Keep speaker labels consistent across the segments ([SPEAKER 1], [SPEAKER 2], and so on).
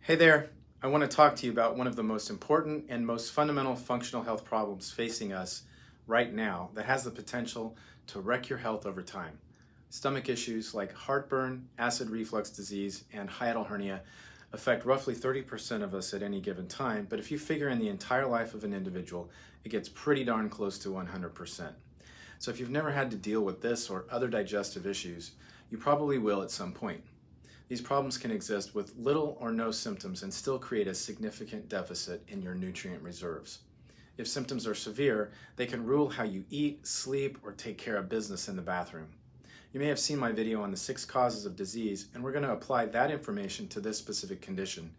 [SPEAKER 1] Hey there, I want to talk to you about one of the most important and most fundamental functional health problems facing us right now that has the potential to wreck your health over time. Stomach issues like heartburn, acid reflux disease, and hiatal hernia affect roughly 30% of us at any given time, but if you figure in the entire life of an individual, it gets pretty darn close to 100%. So if you've never had to deal with this or other digestive issues, you probably will at some point. These problems can exist with little or no symptoms and still create a significant deficit in your nutrient reserves. If symptoms are severe, they can rule how you eat, sleep, or take care of business in the bathroom. You may have seen my video on the 6 causes of disease, and we're going to apply that information to this specific condition.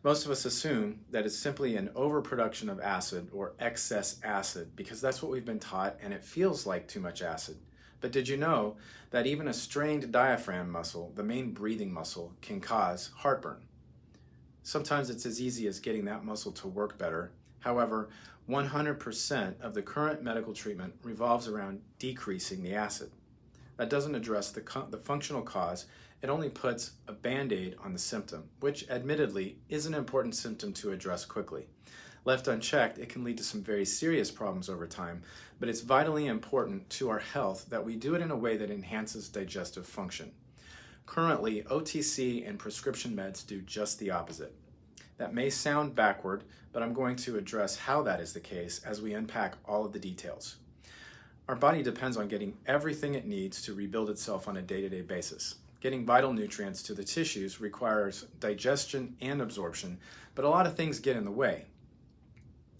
[SPEAKER 1] Most of us assume that it's simply an overproduction of acid or excess acid because that's what we've been taught and it feels like too much acid. But did you know that even a strained diaphragm muscle, the main breathing muscle, can cause heartburn? Sometimes it's as easy as getting that muscle to work better. However, 100% of the current medical treatment revolves around decreasing the acid. That doesn't address the functional cause. It only puts a band-aid on the symptom, which admittedly is an important symptom to address quickly. Left unchecked, it can lead to some very serious problems over time, but it's vitally important to our health that we do it in a way that enhances digestive function. Currently, OTC and prescription meds do just the opposite. That may sound backward, but I'm going to address how that is the case as we unpack all of the details. Our body depends on getting everything it needs to rebuild itself on a day-to-day basis. Getting vital nutrients to the tissues requires digestion and absorption, but a lot of things get in the way.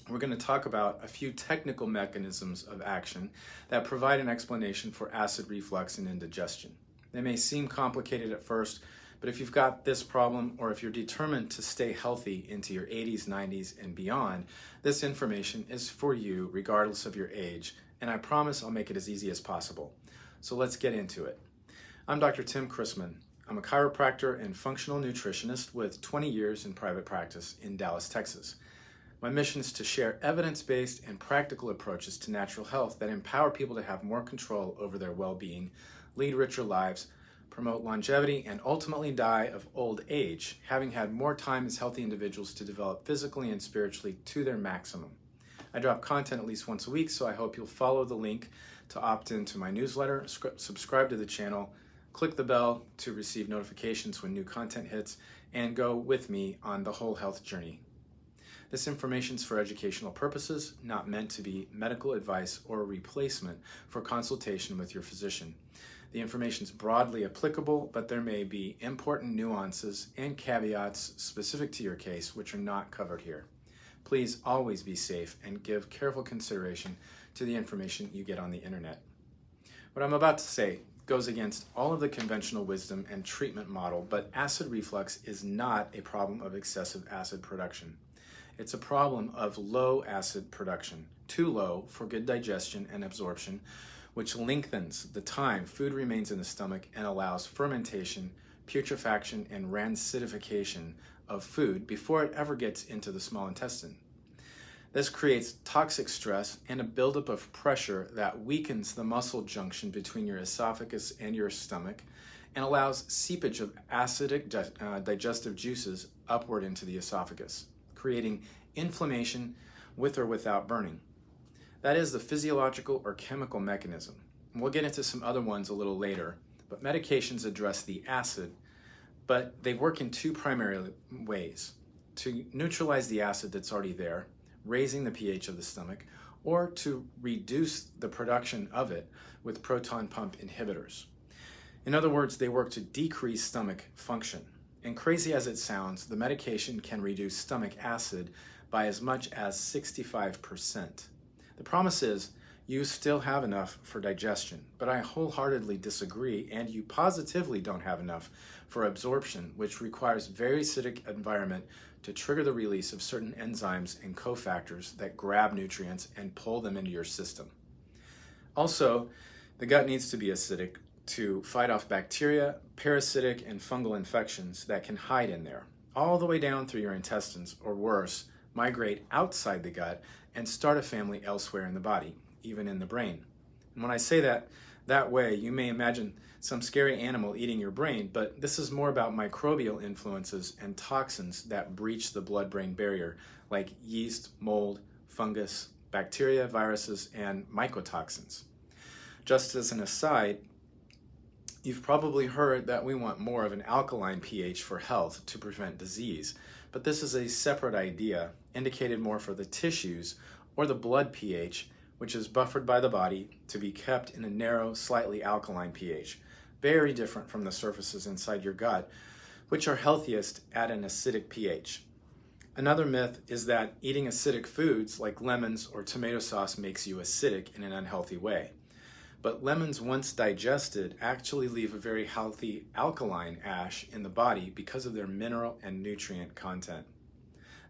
[SPEAKER 1] We're going to talk about a few technical mechanisms of action that provide an explanation for acid reflux and indigestion. They may seem complicated at first, but if you've got this problem or if you're determined to stay healthy into your 80s, 90s, and beyond, this information is for you regardless of your age, and I promise I'll make it as easy as possible. So let's get into it. I'm Dr. Tim Chrisman. I'm a chiropractor and functional nutritionist with 20 years in private practice in Dallas, Texas. My mission is to share evidence-based and practical approaches to natural health that empower people to have more control over their well-being, lead richer lives, promote longevity, and ultimately die of old age, having had more time as healthy individuals to develop physically and spiritually to their maximum. I drop content at least once a week, so I hope you'll follow the link to opt into my newsletter, subscribe to the channel, click the bell to receive notifications when new content hits, and go with me on the whole health journey. This information is for educational purposes, not meant to be medical advice or a replacement for consultation with your physician. The information is broadly applicable, but there may be important nuances and caveats specific to your case which are not covered here. Please always be safe and give careful consideration to the information you get on the internet. What I'm about to say goes against all of the conventional wisdom and treatment model, but acid reflux is not a problem of excessive acid production. It's a problem of low acid production, too low for good digestion and absorption, which lengthens the time food remains in the stomach and allows fermentation, putrefaction, and rancidification of food before it ever gets into the small intestine. This creates toxic stress and a buildup of pressure that weakens the muscle junction between your esophagus and your stomach and allows seepage of acidic digestive juices upward into the esophagus, creating inflammation with or without burning. That is the physiological or chemical mechanism. And we'll get into some other ones a little later, but medications address the acid, but they work in 2 primary ways: to neutralize the acid that's already there, raising the pH of the stomach, or to reduce the production of it with proton pump inhibitors. In other words, they work to decrease stomach function. And crazy as it sounds, the medication can reduce stomach acid by as much as 65%. The promise is you still have enough for digestion, but I wholeheartedly disagree, and you positively don't have enough for absorption, which requires very acidic environment to trigger the release of certain enzymes and cofactors that grab nutrients and pull them into your system. Also, the gut needs to be acidic to fight off bacteria, parasitic, and fungal infections that can hide in there, all the way down through your intestines, or worse, migrate outside the gut and start a family elsewhere in the body, even in the brain. And when I say that way, you may imagine some scary animal eating your brain, but this is more about microbial influences and toxins that breach the blood-brain barrier, like yeast, mold, fungus, bacteria, viruses, and mycotoxins. Just as an aside, you've probably heard that we want more of an alkaline pH for health to prevent disease, but this is a separate idea, indicated more for the tissues or the blood pH, which is buffered by the body to be kept in a narrow, slightly alkaline pH, very different from the surfaces inside your gut, which are healthiest at an acidic pH. Another myth is that eating acidic foods like lemons or tomato sauce makes you acidic in an unhealthy way. But lemons, once digested, actually leave a very healthy alkaline ash in the body because of their mineral and nutrient content.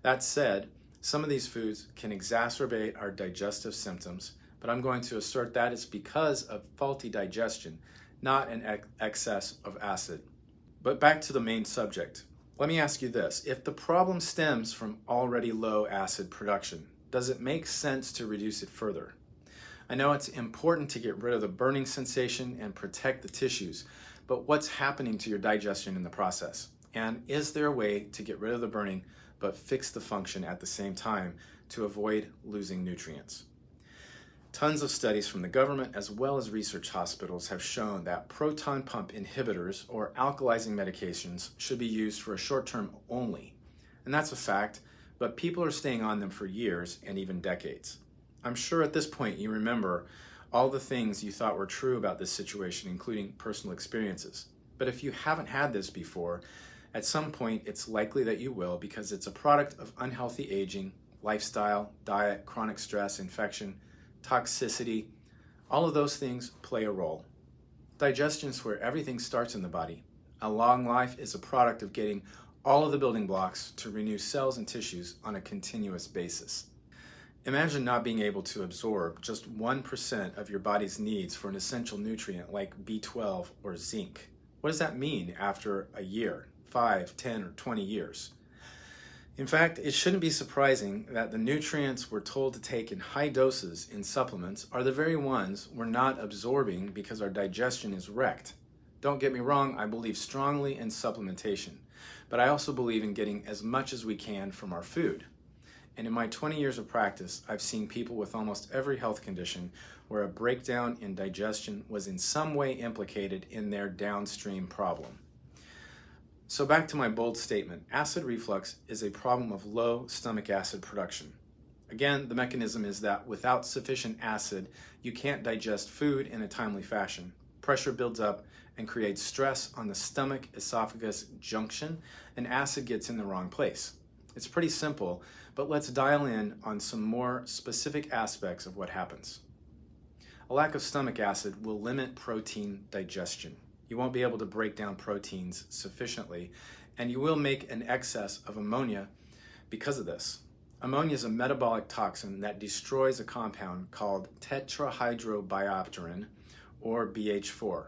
[SPEAKER 1] That said, some of these foods can exacerbate our digestive symptoms, but I'm going to assert that it's because of faulty digestion, not an excess of acid. But back to the main subject. Let me ask you this. If the problem stems from already low acid production, does it make sense to reduce it further? I know it's important to get rid of the burning sensation and protect the tissues, but what's happening to your digestion in the process? And is there a way to get rid of the burning but fix the function at the same time to avoid losing nutrients? Tons of studies from the government as well as research hospitals have shown that proton pump inhibitors or alkalizing medications should be used for a short term only. And that's a fact, but people are staying on them for years and even decades. I'm sure at this point you remember all the things you thought were true about this situation, including personal experiences. But if you haven't had this before, at some point it's likely that you will, because it's a product of unhealthy aging, lifestyle, diet, chronic stress, infection, toxicity. All of those things play a role. Digestion is where everything starts in the body. A long life is a product of getting all of the building blocks to renew cells and tissues on a continuous basis. Imagine not being able to absorb just 1% of your body's needs for an essential nutrient like B12 or zinc. What does that mean after a year, 5, 10, or 20 years? In fact, it shouldn't be surprising that the nutrients we're told to take in high doses in supplements are the very ones we're not absorbing because our digestion is wrecked. Don't get me wrong, I believe strongly in supplementation, but I also believe in getting as much as we can from our food. And in my 20 years of practice, I've seen people with almost every health condition where a breakdown in digestion was in some way implicated in their downstream problem. So back to my bold statement, acid reflux is a problem of low stomach acid production. Again, the mechanism is that without sufficient acid, you can't digest food in a timely fashion. Pressure builds up and creates stress on the stomach-esophagus junction, and acid gets in the wrong place. It's pretty simple, but let's dial in on some more specific aspects of what happens. A lack of stomach acid will limit protein digestion. You won't be able to break down proteins sufficiently, and you will make an excess of ammonia because of this. Ammonia is a metabolic toxin that destroys a compound called tetrahydrobiopterin, or BH4.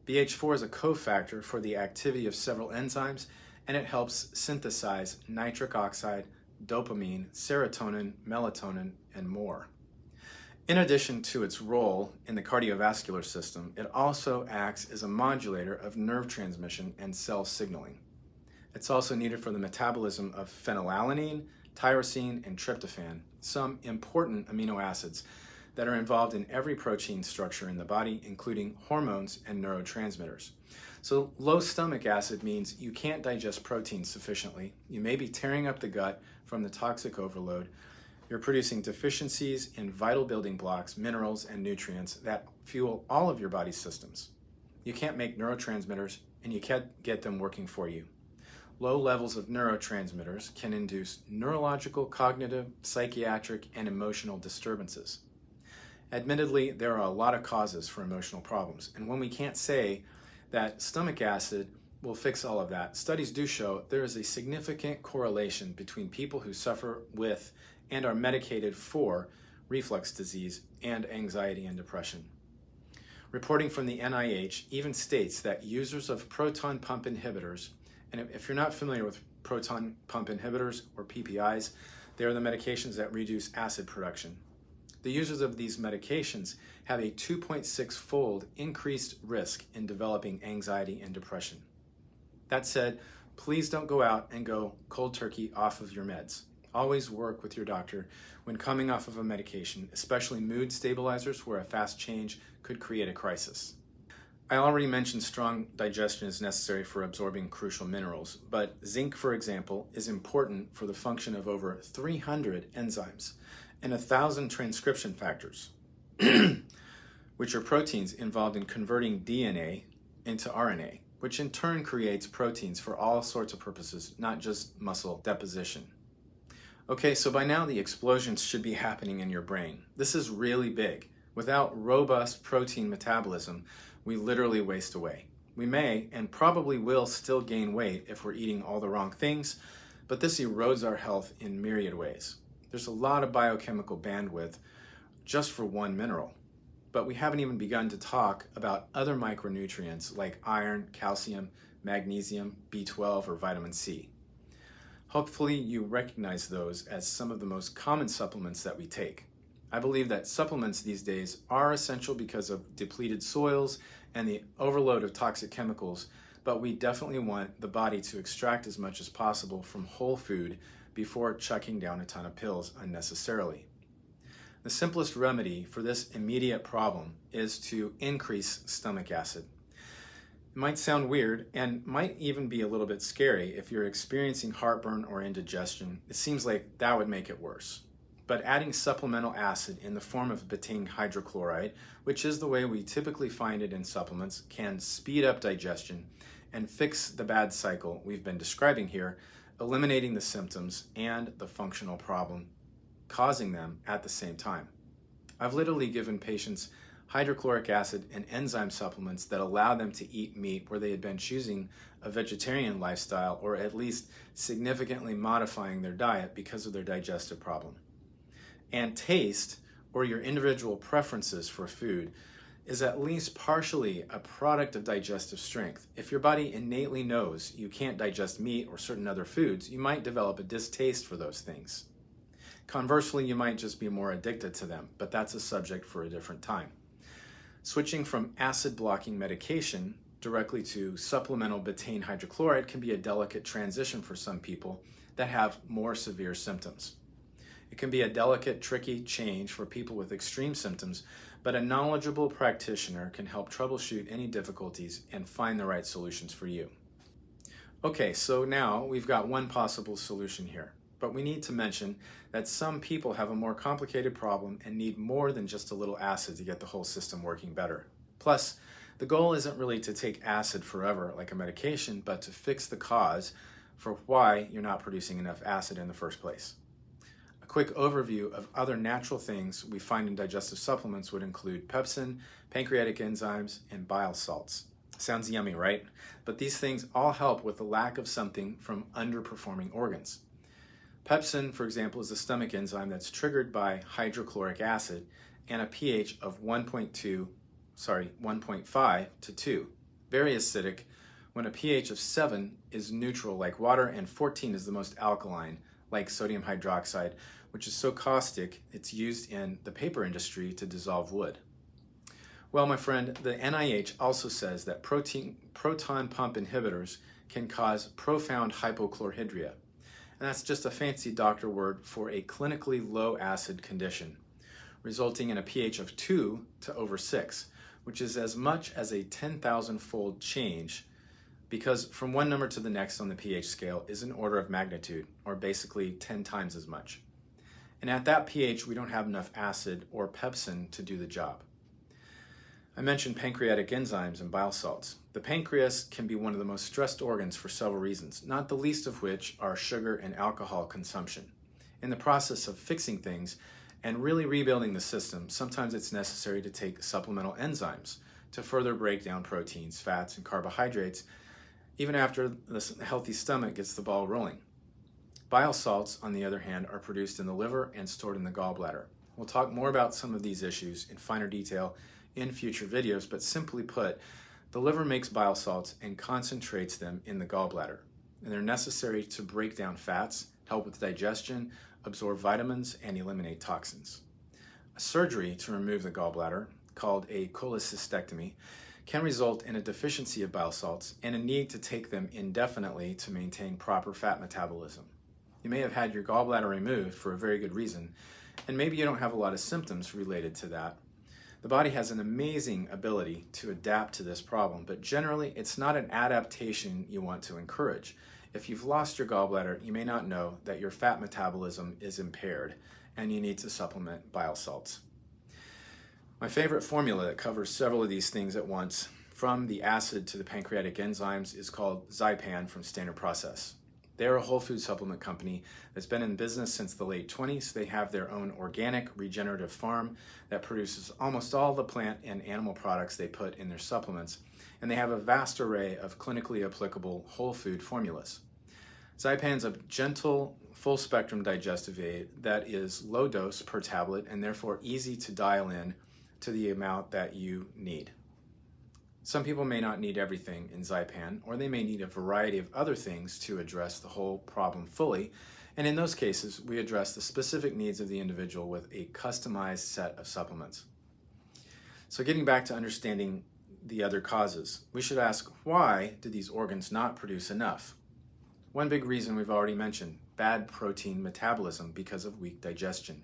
[SPEAKER 1] BH4 is a cofactor for the activity of several enzymes, and it helps synthesize nitric oxide, dopamine, serotonin, melatonin, and more. In addition to its role in the cardiovascular system, it also acts as a modulator of nerve transmission and cell signaling. It's also needed for the metabolism of phenylalanine, tyrosine, and tryptophan, some important amino acids that are involved in every protein structure in the body, including hormones and neurotransmitters. So low stomach acid means you can't digest protein sufficiently. You may be tearing up the gut from the toxic overload. You're producing deficiencies in vital building blocks, minerals, and nutrients that fuel all of your body's systems. You can't make neurotransmitters, and you can't get them working for you. Low levels of neurotransmitters can induce neurological, cognitive, psychiatric, and emotional disturbances. Admittedly, there are a lot of causes for emotional problems, and when we can't say that stomach acid will fix all of that, studies do show there is a significant correlation between people who suffer with and are medicated for reflux disease and anxiety and depression. Reporting from the NIH even states that users of proton pump inhibitors, and if you're not familiar with proton pump inhibitors or PPIs, they are the medications that reduce acid production. the users of these medications have a 2.6-fold increased risk in developing anxiety and depression. That said, please don't go out and go cold turkey off of your meds. Always work with your doctor when coming off of a medication, especially mood stabilizers where a fast change could create a crisis. I already mentioned strong digestion is necessary for absorbing crucial minerals, but zinc, for example, is important for the function of over 300 enzymes and 1,000 transcription factors, which are proteins involved in converting DNA into RNA, which in turn creates proteins for all sorts of purposes, not just muscle deposition. Okay, so by now the explosions should be happening in your brain. This is really big. Without robust protein metabolism, we literally waste away. We may and probably will still gain weight if we're eating all the wrong things, but this erodes our health in myriad ways. There's a lot of biochemical bandwidth just for one mineral, but we haven't even begun to talk about other micronutrients like iron, calcium, magnesium, B12, or vitamin C. Hopefully you recognize those as some of the most common supplements that we take. I believe that supplements these days are essential because of depleted soils and the overload of toxic chemicals, but we definitely want the body to extract as much as possible from whole food before chucking down a ton of pills unnecessarily. The simplest remedy for this immediate problem is to increase stomach acid. It might sound weird and might even be a little bit scary if you're experiencing heartburn or indigestion. It seems like that would make it worse. But adding supplemental acid in the form of betaine hydrochloride, which is the way we typically find it in supplements, can speed up digestion and fix the bad cycle we've been describing here, eliminating the symptoms and the functional problem causing them at the same time. I've literally given patients hydrochloric acid and enzyme supplements that allow them to eat meat where they had been choosing a vegetarian lifestyle or at least significantly modifying their diet because of their digestive problem. And taste, or your individual preferences for food, is at least partially a product of digestive strength. If your body innately knows you can't digest meat or certain other foods, you might develop a distaste for those things. Conversely, you might just be more addicted to them, but that's a subject for a different time. Switching from acid-blocking medication directly to supplemental betaine hydrochloride can be a delicate transition for some people that have more severe symptoms. It can be a delicate, tricky change for people with extreme symptoms, but a knowledgeable practitioner can help troubleshoot any difficulties and find the right solutions for you. Okay, so now we've got one possible solution here, but we need to mention that some people have a more complicated problem and need more than just a little acid to get the whole system working better. Plus, the goal isn't really to take acid forever like a medication, but to fix the cause for why you're not producing enough acid in the first place. A quick overview of other natural things we find in digestive supplements would include pepsin, pancreatic enzymes, and bile salts. Sounds yummy, right? But these things all help with the lack of something from underperforming organs. Pepsin, for example, is a stomach enzyme that's triggered by hydrochloric acid and a pH of 1.5 to 2. Very acidic, when a pH of 7 is neutral like water and 14 is the most alkaline like sodium hydroxide, which is so caustic it's used in the paper industry to dissolve wood. Well, my friend, the NIH also says that proton pump inhibitors can cause profound hypochlorhydria. And that's just a fancy doctor word for a clinically low acid condition, resulting in a pH of 2 to over 6, which is as much as a 10,000-fold change, because from one number to the next on the pH scale is an order of magnitude, or basically 10 times as much. And at that pH, we don't have enough acid or pepsin to do the job. I mentioned pancreatic enzymes and bile salts. The pancreas can be one of the most stressed organs for several reasons, not the least of which are sugar and alcohol consumption. In the process of fixing things and really rebuilding the system, sometimes it's necessary to take supplemental enzymes to further break down proteins, fats, and carbohydrates, even after the healthy stomach gets the ball rolling. Bile salts, on the other hand, are produced in the liver and stored in the gallbladder. We'll talk more about some of these issues in finer detail in future videos, but simply put, the liver makes bile salts and concentrates them in the gallbladder, and they're necessary to break down fats, help with digestion, absorb vitamins, and eliminate toxins. A surgery to remove the gallbladder, called a cholecystectomy, can result in a deficiency of bile salts and a need to take them indefinitely to maintain proper fat metabolism. You may have had your gallbladder removed for a very good reason, and maybe you don't have a lot of symptoms related to that. The body has an amazing ability to adapt to this problem, but generally it's not an adaptation you want to encourage. If you've lost your gallbladder, you may not know that your fat metabolism is impaired and you need to supplement bile salts. My favorite formula that covers several of these things at once, from the acid to the pancreatic enzymes, is called Zypan from Standard Process. They're a whole food supplement company that's been in business since the late 20s. They have their own organic regenerative farm that produces almost all the plant and animal products they put in their supplements, and they have a vast array of clinically applicable whole food formulas. Zypan's a gentle, full-spectrum digestive aid that is low dose per tablet and therefore easy to dial in to the amount that you need. Some people may not need everything in Zypan, or they may need a variety of other things to address the whole problem fully, and in those cases, we address the specific needs of the individual with a customized set of supplements. So getting back to understanding the other causes, we should ask, why do these organs not produce enough? One big reason we've already mentioned, bad protein metabolism because of weak digestion.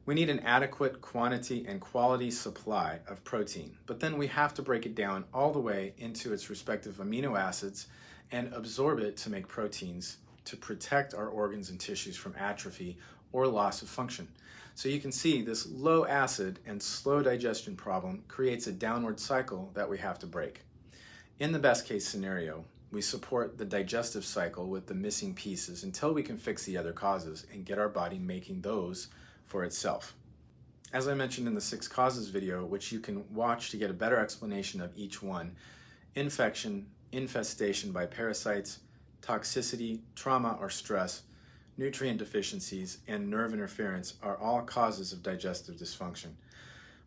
[SPEAKER 1] We need an adequate quantity and quality supply of protein, but then we have to break it down all the way into its respective amino acids and absorb it to make proteins to protect our organs and tissues from atrophy or loss of function. So you can see this low acid and slow digestion problem creates a downward cycle that we have to break. In the best case scenario, we support the digestive cycle with the missing pieces until we can fix the other causes and get our body making those for itself. As I mentioned in the 6 causes video, which you can watch to get a better explanation of each one, infection, infestation by parasites, toxicity, trauma or stress, nutrient deficiencies, and nerve interference are all causes of digestive dysfunction.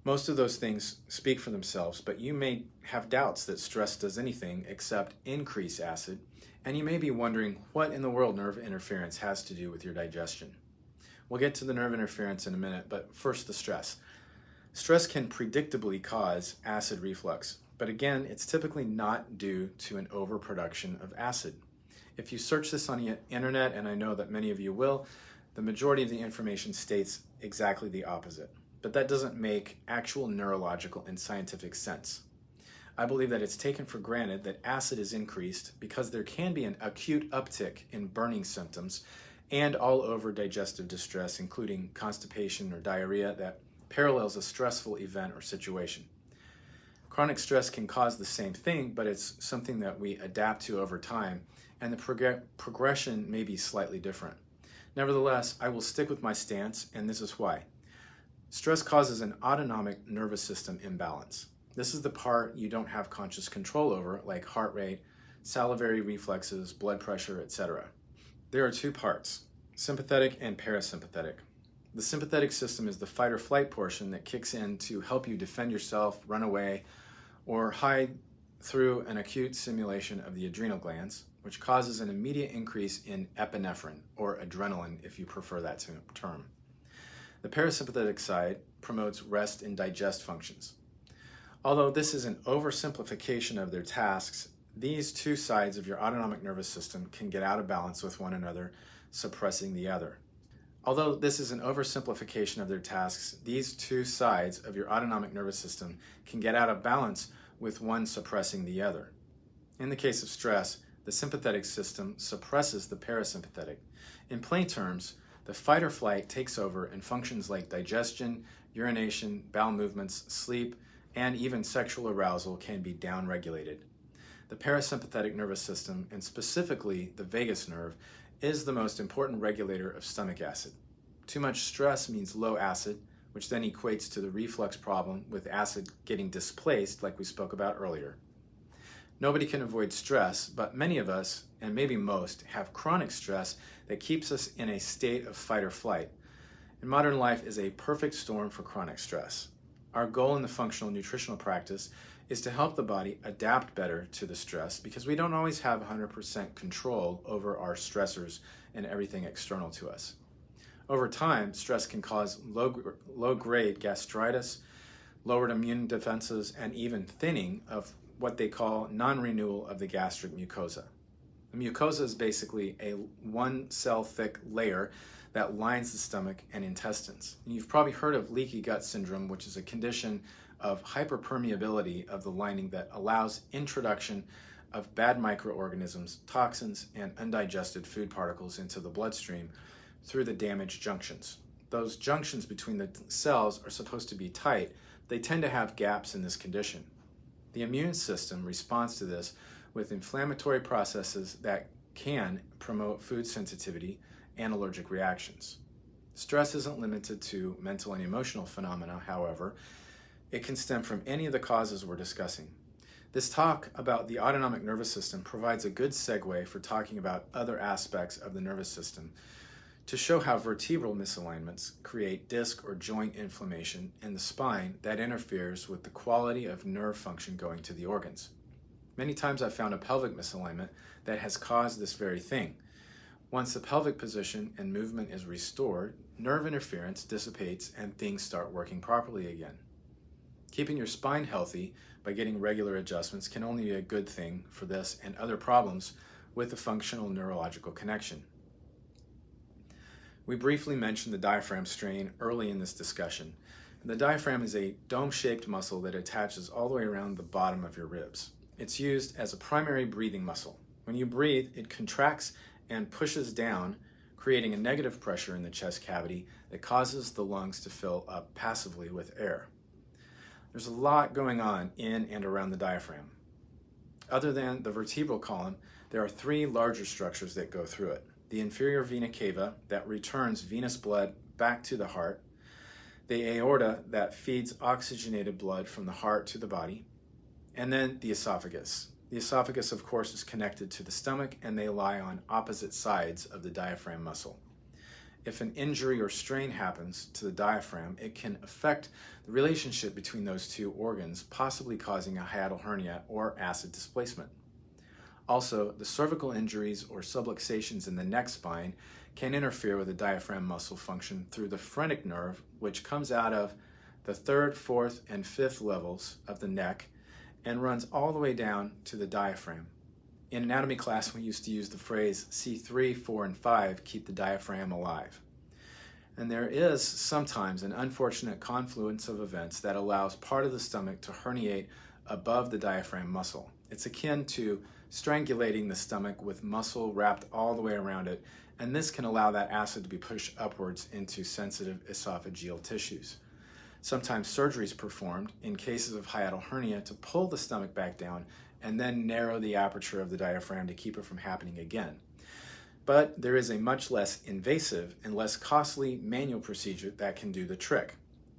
[SPEAKER 1] Most of those things speak for themselves, but you may have doubts that stress does anything except increase acid, and you may be wondering what in the world nerve interference has to do with your digestion. We'll get to the nerve interference in a minute, but first the stress. Stress can predictably cause acid reflux, but again, it's typically not due to an overproduction of acid. If you search this on the internet, and I know that many of you will, the majority of the information states exactly the opposite. But that doesn't make actual neurological and scientific sense. I believe that it's taken for granted that acid is increased because there can be an acute uptick in burning symptoms and all over digestive distress, including constipation or diarrhea that parallels a stressful event or situation. Chronic stress can cause the same thing, but it's something that we adapt to over time, and the progression may be slightly different. Nevertheless, I will stick with my stance, and this is why. Stress causes an autonomic nervous system imbalance. This is the part you don't have conscious control over, like heart rate, salivary reflexes, blood pressure, etc. There are 2 parts, sympathetic and parasympathetic. The sympathetic system is the fight or flight portion that kicks in to help you defend yourself, run away, or hide through an acute stimulation of the adrenal glands, which causes an immediate increase in epinephrine, or adrenaline if you prefer that term. The parasympathetic side promotes rest and digest functions. Although this is an oversimplification of their tasks, these 2 sides of your autonomic nervous system can get out of balance with one another, suppressing the other. Although this is an oversimplification of their tasks, these 2 sides of your autonomic nervous system can get out of balance with one suppressing the other. In the case of stress, the sympathetic system suppresses the parasympathetic. In plain terms, the fight or flight takes over and functions like digestion, urination, bowel movements, sleep, and even sexual arousal can be downregulated. The parasympathetic nervous system, and specifically the vagus nerve, is the most important regulator of stomach acid. Too much stress means low acid, which then equates to the reflux problem with acid getting displaced like we spoke about earlier. Nobody can avoid stress, but many of us, and maybe most, have chronic stress that keeps us in a state of fight or flight. And modern life is a perfect storm for chronic stress. Our goal in the functional nutritional practice is to help the body adapt better to the stress because we don't always have 100% control over our stressors and everything external to us. Over time, stress can cause low-grade gastritis, lowered immune defenses, and even thinning of what they call non-renewal of the gastric mucosa. The mucosa is basically a one-cell thick layer that lines the stomach and intestines. And you've probably heard of leaky gut syndrome, which is a condition of hyperpermeability of the lining that allows introduction of bad microorganisms, toxins, and undigested food particles into the bloodstream through the damaged junctions. Those junctions between the cells are supposed to be tight. They tend to have gaps in this condition. The immune system responds to this with inflammatory processes that can promote food sensitivity and allergic reactions. Stress isn't limited to mental and emotional phenomena, however. It can stem from any of the causes we're discussing. This talk about the autonomic nervous system provides a good segue for talking about other aspects of the nervous system to show how vertebral misalignments create disc or joint inflammation in the spine that interferes with the quality of nerve function going to the organs. Many times I've found a pelvic misalignment that has caused this very thing. Once the pelvic position and movement is restored, nerve interference dissipates and things start working properly again. Keeping your spine healthy by getting regular adjustments can only be a good thing for this and other problems with the functional neurological connection. We briefly mentioned the diaphragm strain early in this discussion. And the diaphragm is a dome-shaped muscle that attaches all the way around the bottom of your ribs. It's used as a primary breathing muscle. When you breathe, it contracts and pushes down, creating a negative pressure in the chest cavity that causes the lungs to fill up passively with air. There's a lot going on in and around the diaphragm. Other than the vertebral column, there are three larger structures that go through it. The inferior vena cava that returns venous blood back to the heart, the aorta that feeds oxygenated blood from the heart to the body, and then the esophagus. The esophagus, of course, is connected to the stomach, and they lie on opposite sides of the diaphragm muscle. If an injury or strain happens to the diaphragm, it can affect the relationship between those two organs, possibly causing a hiatal hernia or acid displacement. Also, the cervical injuries or subluxations in the neck spine can interfere with the diaphragm muscle function through the phrenic nerve, which comes out of the third, fourth, and fifth levels of the neck and runs all the way down to the diaphragm. In anatomy class, we used to use the phrase C3, 4, and 5 keep the diaphragm alive. And there is sometimes an unfortunate confluence of events that allows part of the stomach to herniate above the diaphragm muscle. It's akin to strangulating the stomach with muscle wrapped all the way around it, and this can allow that acid to be pushed upwards into sensitive esophageal tissues. Sometimes surgery is performed in cases of hiatal hernia to pull the stomach back down and then narrow the aperture of the diaphragm to keep it from happening again. But there is a much less invasive and less costly manual procedure that can do the trick.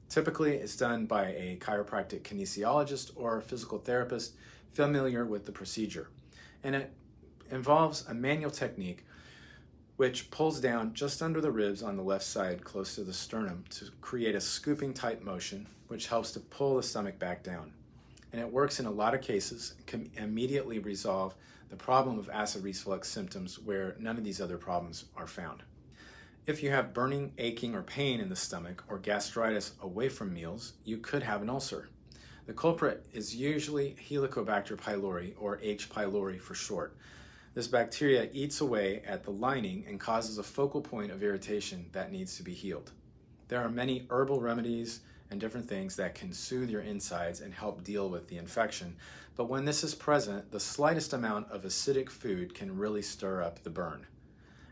[SPEAKER 1] Typically, it's done by a chiropractic kinesiologist or a physical therapist familiar with the procedure. And it involves a manual technique which pulls down just under the ribs on the left side close to the sternum to create a scooping type motion which helps to pull the stomach back down. And it works in a lot of cases and can immediately resolve the problem of acid reflux symptoms where none of these other problems are found. If you have burning, aching, or pain in the stomach or gastritis away from meals, you could have an ulcer. The culprit is usually Helicobacter pylori, or H. pylori for short. This bacteria eats away at the lining and causes a focal point of irritation that needs to be healed. There are many herbal remedies and different things that can soothe your insides and help deal with the infection, but when this is present, the slightest amount of acidic food can really stir up the burn.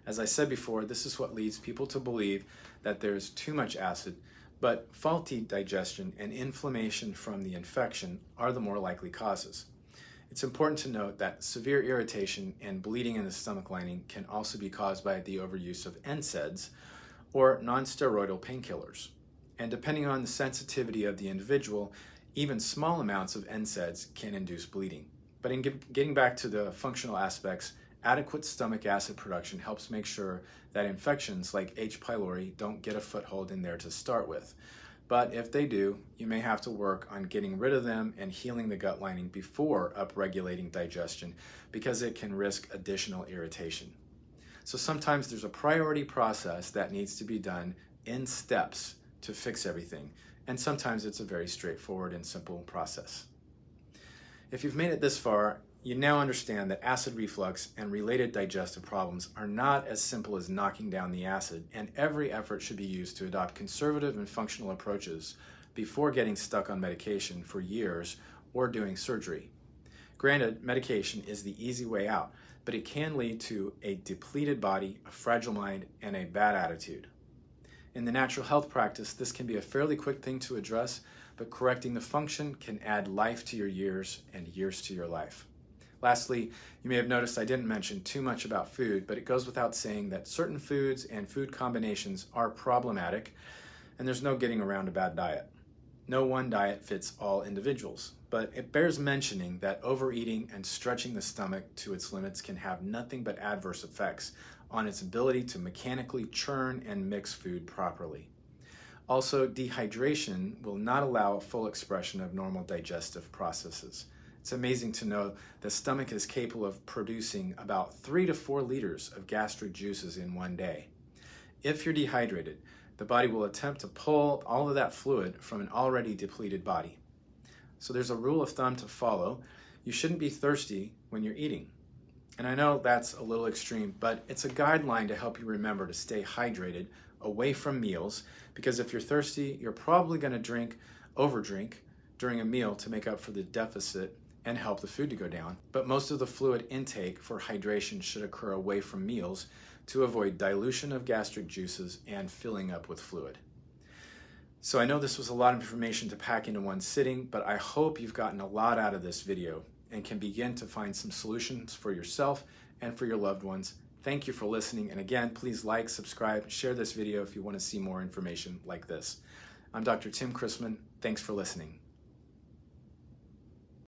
[SPEAKER 1] As I said before, this is what leads people to believe that there's too much acid, but faulty digestion and inflammation from the infection are the more likely causes. It's important to note that severe irritation and bleeding in the stomach lining can also be caused by the overuse of NSAIDs or non-steroidal painkillers. And depending on the sensitivity of the individual, even small amounts of NSAIDs can induce bleeding. But in getting back to the functional aspects, adequate stomach acid production helps make sure that infections like H. pylori don't get a foothold in there to start with. But if they do, you may have to work on getting rid of them and healing the gut lining before upregulating digestion because it can risk additional irritation. So sometimes there's a priority process that needs to be done in steps to fix everything. And sometimes it's a very straightforward and simple process. If you've made it this far, you now understand that acid reflux and related digestive problems are not as simple as knocking down the acid, and every effort should be used to adopt conservative and functional approaches before getting stuck on medication for years or doing surgery. Granted, medication is the easy way out, but it can lead to a depleted body, a fragile mind, and a bad attitude. In the natural health practice, this can be a fairly quick thing to address, but correcting the function can add life to your years and years to your life. Lastly, you may have noticed I didn't mention too much about food, but it goes without saying that certain foods and food combinations are problematic, and there's no getting around a bad diet. No one diet fits all individuals, but it bears mentioning that overeating and stretching the stomach to its limits can have nothing but adverse effects on its ability to mechanically churn and mix food properly. Also, dehydration will not allow a full expression of normal digestive processes. It's amazing to know the stomach is capable of producing about 3 to 4 liters of gastric juices in one day. If you're dehydrated, the body will attempt to pull all of that fluid from an already depleted body. So there's a rule of thumb to follow. You shouldn't be thirsty when you're eating. And I know that's a little extreme, but it's a guideline to help you remember to stay hydrated away from meals, because if you're thirsty, you're probably going to overdrink during a meal to make up for the deficit and help the food to go down. But most of the fluid intake for hydration should occur away from meals to avoid dilution of gastric juices and filling up with fluid. So I know this was a lot of information to pack into one sitting, but I hope you've gotten a lot out of this video and can begin to find some solutions for yourself and for your loved ones. Thank you for listening, and again, please like, subscribe, share this video if you want to see more information like this. I'm Dr. Tim Chrisman. Thanks for listening.